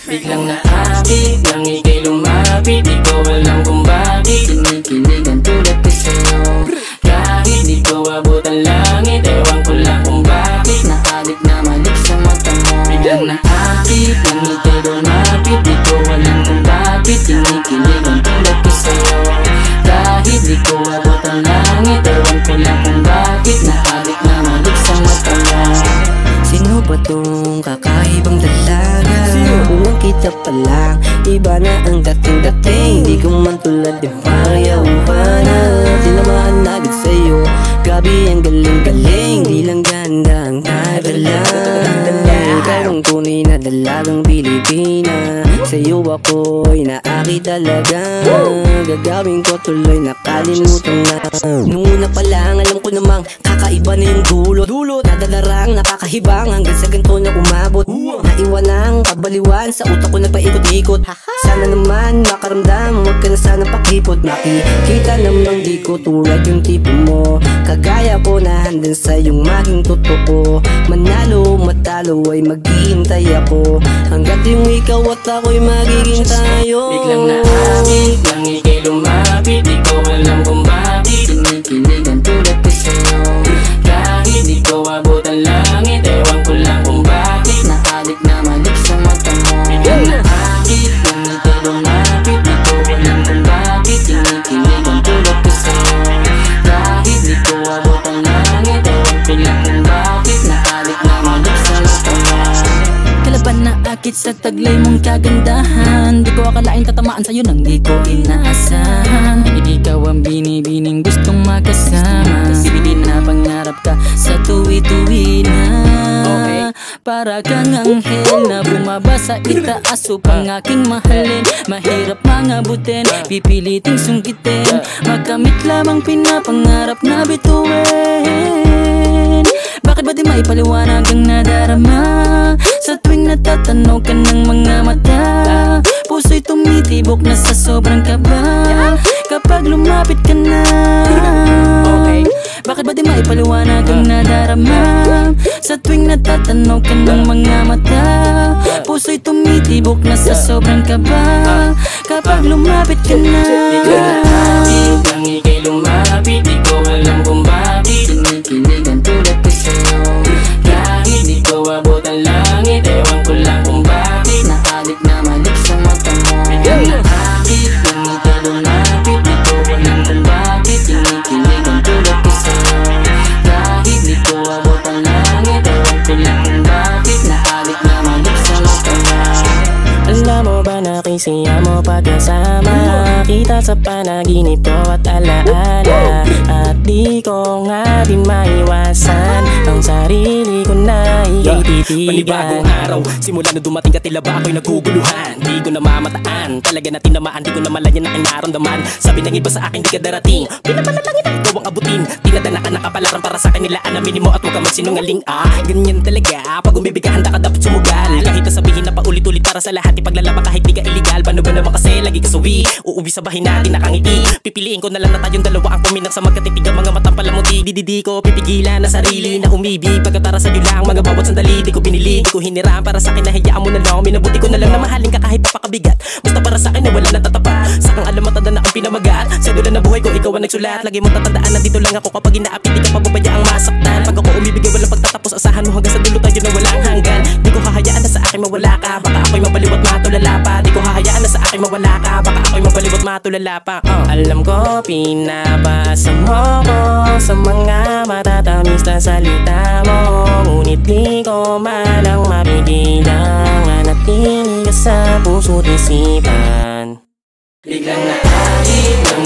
Biglang naakit, nang ika'y lumapit, di ko alam kung bakit kinikilig ang tulad ko sa'yo. Kahit di ko abot ang langit, ewan ko lang kung bakit nakalik na malik sa mata mo. Biglang naakit, nang ika'y lumapit, di ko alam kung bakit kinikilig ang tulad ko sa'yo. Kahit di ko abot ang langit, ewan ko lang kung bakit nakalik na malik sa mata mo. Sino ba tong kakaibang dalaga? Unang kita pa lang, iba na ang dating-dating. Di ko man tulad di pariyawan na sinamahan na agad sa'yo. Grabe ang galing-galing, di lang ganda ang kadala. Ikaw ang tunay na dalagang Pilipina, sa'yo ako'y naaki talaga. Gagawin ko tuloy nakalimutan na. Nung una pa lang alam ko namang kakaiba na yung dulot. Nadalarang nakakahibang hanggang sa ganito na umabot. Naiwan ang kabaliwan, sa utak ko nagpaikot-ikot. Sana naman makaramdam, huwag ka na sana pakipot. Makikita namang di ko tulad yung tipo mo. Kagaya ko na handang sa'yong maging totoo. Manalo, matalo ay maghihintay ako, hanggat yung ikaw at ako'y magiging tayo. Biglang naakit, nang ika'y lumapit, di ko alam kung bakit kinikilig ang tulad ko sa'yo. Kahit di ko abot ang langit, ewan ko lang kung bakit nakalik na malik sa mata mo. Biglang naakit, nang ika'y lumapit, di ko alam kung bakit kinikilig ang tulad ko sa'yo. Kahit di ko abot ang langit, ewan ko lang kung bakit nakalik na malik sa mata mo. Kalaban na akit sa taglay mong kagandahan, di ko akalain tatamaan sa'yo nang di ko inaasahan. Ikaw ang binibining gustong makasama, sibili na pangarap ka sa tuwi-tuwi na. Para kang anghel na bumaba sa itaas upang aking mahalin. Mahirap mangabutin, pipiliting sungkitin, makamit lamang pinapangarap na bituin. Bakit ba di maipaliwanag ang nadarama sa tuwing natatanaw ka ng mga mata? Puso'y tumitibok na sa sobrang kaba kapag lumapit ka na. Bakit ba di maipaliwanag ang nadarama sa tuwing natatanaw ka ng mga mata? Puso'y tumitibok na sa sobrang kaba kapag lumapit ka na. Biglang naakit, nang ika'y lumapit, di ko alam kung bakit kinikilig ang tulad ko sa'yo. Kahit di ko abot ang langit, ewan ko lang kung bakit nakalik na malik sa mata mo. Biglang naakit, nang ika'y lumapit, di ko alam kung bakit kinikilig ang tulad ko sa'yo. Kahit di ko abot ang langit, ewan ko lang kung bakit nakalik na malik sa mata mo. Alam mo ba na kisiya mo pagkasama, kita sa panaginip ko at alaala. At di ko nga din maiwasan ang sarili ko na ikititigan. Panibagong araw, simula na dumating ka tila ba ako'y naguguluhan. Di ko na mamataan, talaga na tinamaan, di ko na malayan aking naramdaman. Sabi ng iba sa akin di ka darating, pinapanalangin ang ikaw ang abutin. Tinadana ka ng kapalaran para sa kanila, anamin mo at huwag ka magsinungaling. Ganyan talaga, pag umibig ka handa ka dapat sumugal. Kahit na sabihin na paulit-ulit para sa lahat, ipaglalaba kahit di ka illegal. Paano ba naman kasi lagi ka suwi, uuwi sa bahay natin nakangiti. Pipiliin ko na lang na tayong dalawa ang puminang sa magkatitigang mga matang palamuti. Di ko pipigilan na sarili na umibig, pagkatara sa'yo lang mga bawat sandali. Di ko pinili, di ko hiniram para sa'kin na hayaan mo na lang. Minabuti ko na lang na mahalin ka kahit papakabigat. Basta para sa'kin na wala nang tatapat, sakang alam matanda na ang pinamagat. Sa dulo na buhay ko ikaw ang nagsulat, lagi mong tatandaan na dito lang ako kapag inaapit. Di ka pababayaang masaktan, pag ako umibig ay walang pagtatapos. Asahan mo hanggang sa dulo tayo na walang hanggan. Di ko hahayaan na sa akin mawala ka, baka ako'y mabaliwat matulala pa. Di ko hahayaan na sa akin mawala ka, baka ako'y mabaliwat matulala pa. Alam ko pinapasa mo ko sa mga matatamis na salita mo, ngunit di ko malang mapigilang manatili ka sa puso't isipan. Biglang naakit, nang